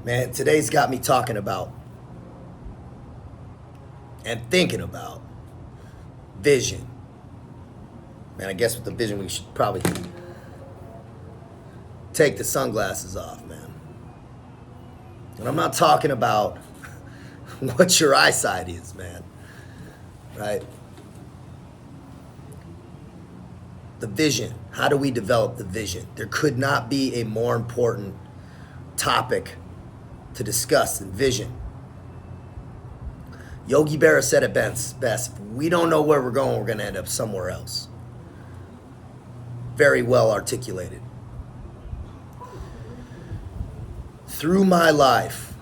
Man, today's got me talking about and thinking about vision. Man, I guess with the vision, we should probably take the sunglasses off, man. And I'm not talking about what your eyesight is, man. Right? The vision. How do we develop the vision? There could not be a more important topic to discuss than vision. Yogi Berra said it best. If we don't know where we're going to end up somewhere else. Very well articulated. Through my life,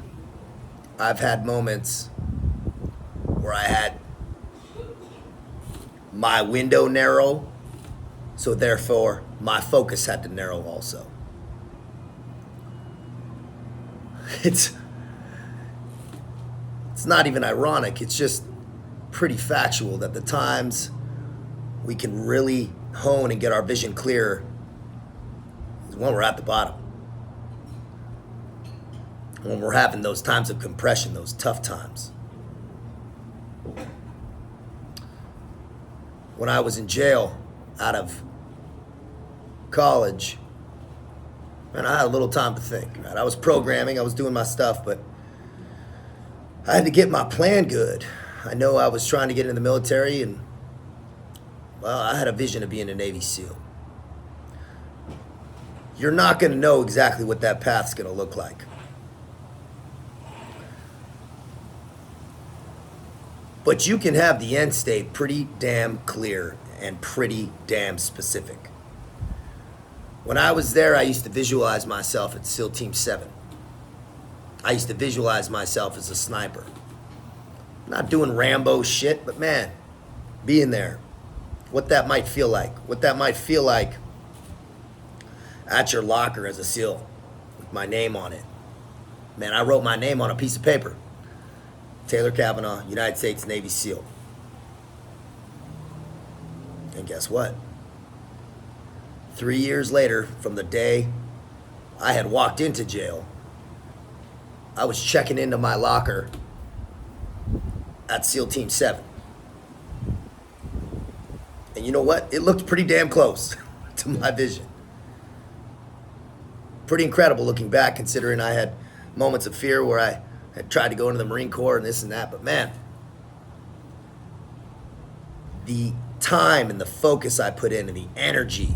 I've had moments where I had my window narrow, so therefore my focus had to narrow also. It's not even ironic, it's just pretty factual that the times we can really hone and get our vision clear is when we're at the bottom. When we're having those times of compression, those tough times. When I was in jail out of college, and I had a little time to think. Right? I was programming, I was doing my stuff, but I had to get my plan good. I know I was trying to get in the military, and well, I had a vision of being a Navy SEAL. You're not going to know exactly what that path's going to look like. But you can have the end state pretty damn clear and pretty damn specific. When I was there, I used to visualize myself at SEAL Team 7. I used to visualize myself as a sniper. Not doing Rambo shit, but man, being there. What that might feel like. What that might feel like at your locker as a SEAL with my name on it. Man, I wrote my name on a piece of paper. Taylor Kavanaugh, United States Navy SEAL. And guess what? 3 years later, from the day I had walked into jail, I was checking into my locker at SEAL Team 7. And you know what? It looked pretty damn close to my vision. Pretty incredible looking back, considering I had moments of fear where I had tried to go into the Marine Corps and this and that. But man, the time and the focus I put in and the energy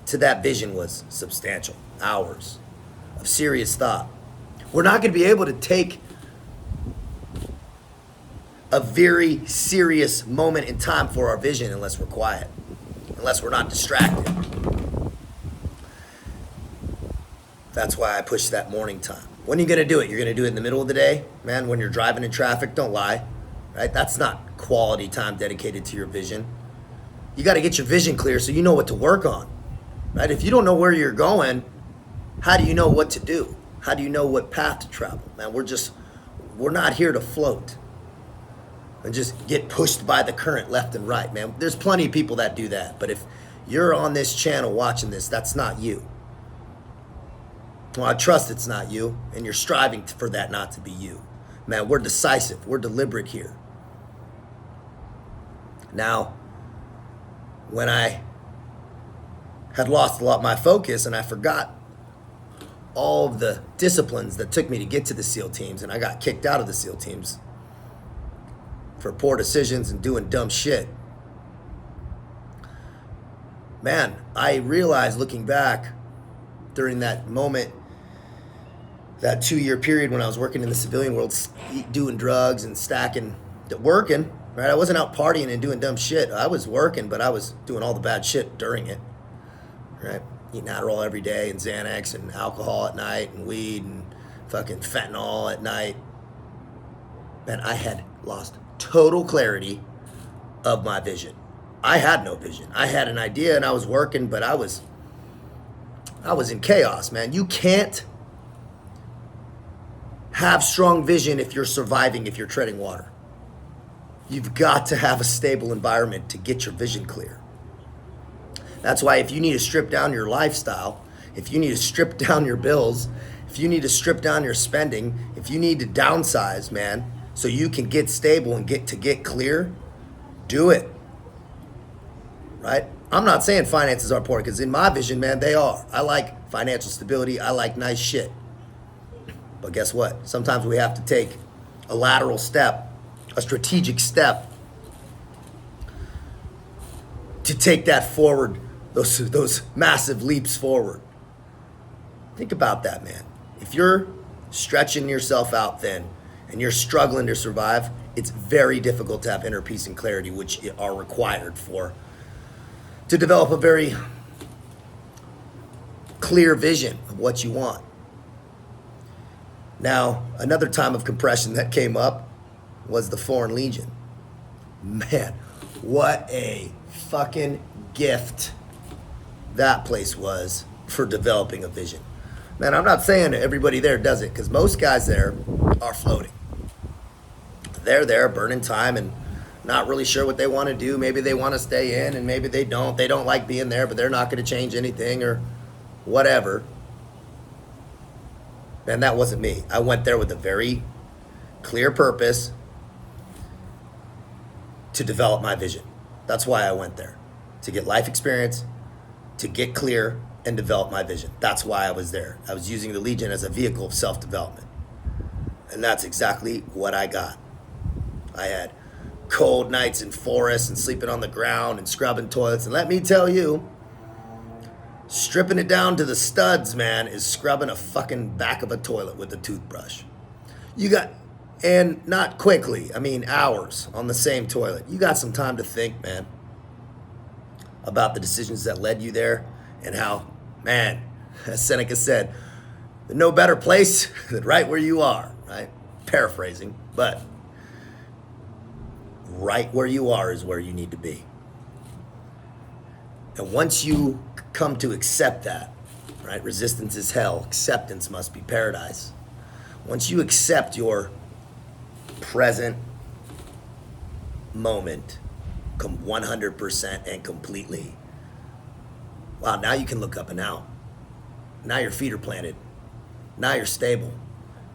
to that vision was substantial. Hours of serious thought. We're not going to be able to take a very serious moment in time for our vision unless we're quiet, unless we're not distracted. That's why I push that morning time. When are you going to do it? You're going to do it in the middle of the day? Man, when you're driving in traffic, don't lie. Right? That's not quality time dedicated to your vision. You got to get your vision clear so you know what to work on. Right? If you don't know where you're going, how do you know what to do? How do you know what path to travel? Man, we're not here to float and just get pushed by the current left and right, man. There's plenty of people that do that. But if you're on this channel watching this, that's not you. Well, I trust it's not you, and you're striving for that not to be you. Man, we're decisive. We're deliberate here. Now, when I had lost a lot of my focus and I forgot all of the disciplines that took me to get to the SEAL teams, and I got kicked out of the SEAL teams for poor decisions and doing dumb shit. Man, I realized looking back during that moment, that 2-year period when I was working in the civilian world, doing drugs and stacking, working, right? I wasn't out partying and doing dumb shit. I was working, but I was doing all the bad shit during it, right? Eating Adderall every day and Xanax and alcohol at night and weed and fucking fentanyl at night. Man, I had lost total clarity of my vision. I had no vision. I had an idea and I was working, but I was in chaos, man. You can't have strong vision if you're surviving, if you're treading water. You've got to have a stable environment to get your vision clear. That's why if you need to strip down your lifestyle, if you need to strip down your bills, if If you need to strip down your spending, if you need to downsize, man, so you can get stable and get clear, do it. Right? I'm not saying finances are important, because in my vision, man, they are. I like financial stability. I like nice shit. But guess what? Sometimes we have to take a lateral step, a strategic step, to take that forward, those massive leaps forward. Think about that, man. If you're stretching yourself out thin and you're struggling to survive, it's very difficult to have inner peace and clarity, which are required to develop a very clear vision of what you want. Now, another time of compression that came up was the Foreign Legion. Man, what a fucking gift that place was for developing a vision. Man, I'm not saying everybody there does it, because most guys there are floating. They're there burning time and not really sure what they want to do. Maybe they want to stay in and maybe they don't. They don't like being there, but they're not going to change anything or whatever. And that wasn't me. I went there with a very clear purpose to develop my vision. That's why I went there. To get life experience, to get clear, and develop my vision. That's why I was there. I was using the Legion as a vehicle of self-development. And that's exactly what I got. I had cold nights in forests and sleeping on the ground and scrubbing toilets. And let me tell you, stripping it down to the studs, man, is scrubbing a fucking back of a toilet with a toothbrush. And not quickly, I mean hours on the same toilet. You got some time to think, man, about the decisions that led you there and how, man, as Seneca said, there's no better place than right where you are, right? Paraphrasing, but right where you are is where you need to be. And once you come to accept that, right? Resistance is hell. Acceptance must be paradise. Once you accept your present moment 100% and completely, wow, now you can look up and out. Now your feet are planted. Now you're stable.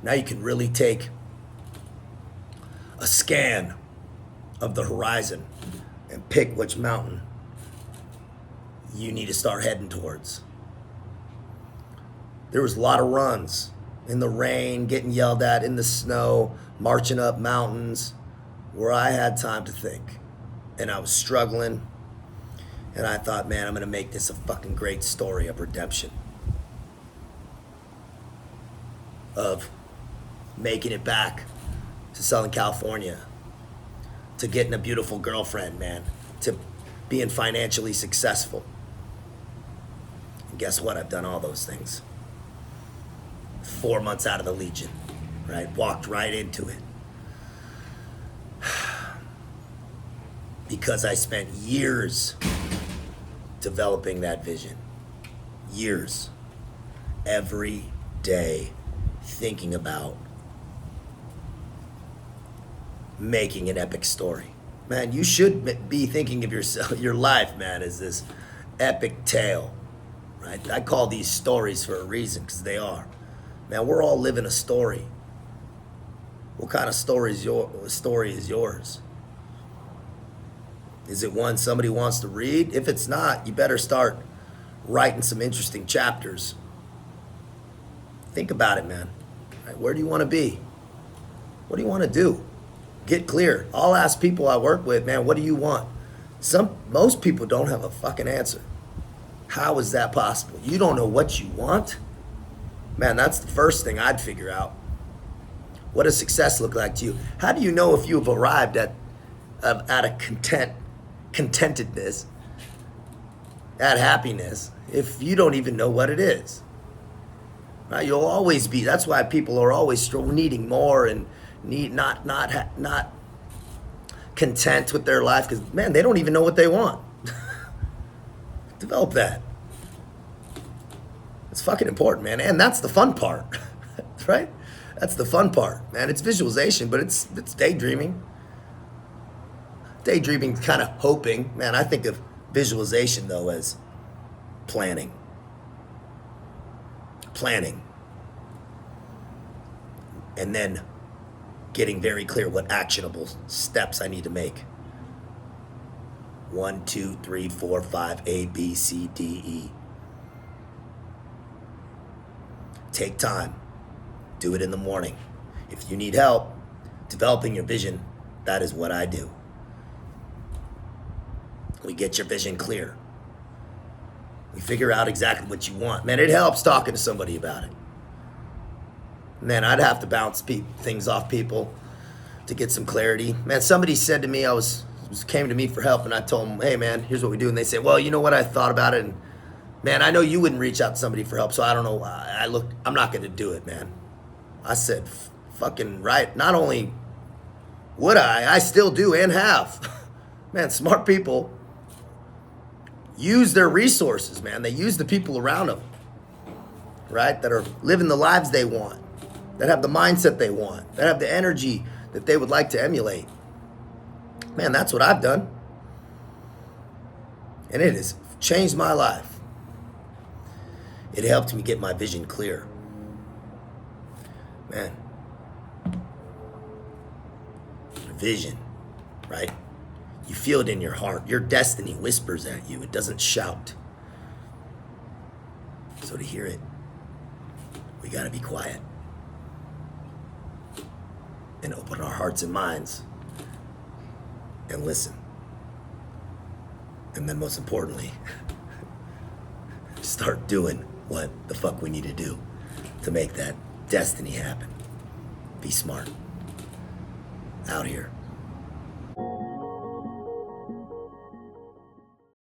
Now you can really take a scan of the horizon and pick which mountain you need to start heading towards. There was a lot of runs in the rain, getting yelled at in the snow, marching up mountains, where I had time to think. And I was struggling, and I thought, man, I'm gonna make this a fucking great story of redemption. Of making it back to Southern California, to getting a beautiful girlfriend, man, to being financially successful. And guess what? I've done all those things. 4 months out of the Legion, right? Walked right into it. Because I spent years developing that vision. Years. Every day thinking about making an epic story. Man, you should be thinking of your life, man, as this epic tale, right? I call these stories for a reason, because they are. Man, we're all living a story. What kind of story is yours? Is it one somebody wants to read? If it's not, you better start writing some interesting chapters. Think about it, man. Right, where do you want to be? What do you want to do? Get clear. I'll ask people I work with, man, what do you want? Most people don't have a fucking answer. How is that possible? You don't know what you want? Man, that's the first thing I'd figure out. What does success look like to you? How do you know if you've arrived at a contentedness, at happiness, if you don't even know what it is? Right? You'll always be. That's why people are always needing more and not content with their life, because, man, they don't even know what they want. Develop that. It's fucking important, man. And that's the fun part, right? That's the fun part, man. It's visualization, but it's daydreaming. Daydreaming, kind of hoping. Man, I think of visualization, though, as planning. Planning. and then getting very clear what actionable steps I need to make. 1, 2, 3, 4, 5, A, B, C, D, E. Take time. Do it in the morning. If you need help developing your vision, that is what I do. We get your vision clear. We figure out exactly what you want. Man, it helps talking to somebody about it. Man, I'd have to bounce things off people to get some clarity. Man, somebody said to me, came to me for help, and I told them, hey man, here's what we do. And they said, well, you know what, I thought about it, and man, I know you wouldn't reach out to somebody for help, so I don't know. I'm not going to do it, man. I said, fucking right. Not only would I still do and have. Man, smart people use their resources, man. They use the people around them, right? That are living the lives they want, that have the mindset they want, that have the energy that they would like to emulate. Man, that's what I've done. And it has changed my life. It helped me get my vision clear. Man, vision, right? You feel it in your heart. Your destiny whispers at you. It doesn't shout. So to hear it, we got to be quiet and open our hearts and minds and listen. And then most importantly, start doing what the fuck we need to do to make that destiny happen. Be smart. Out here.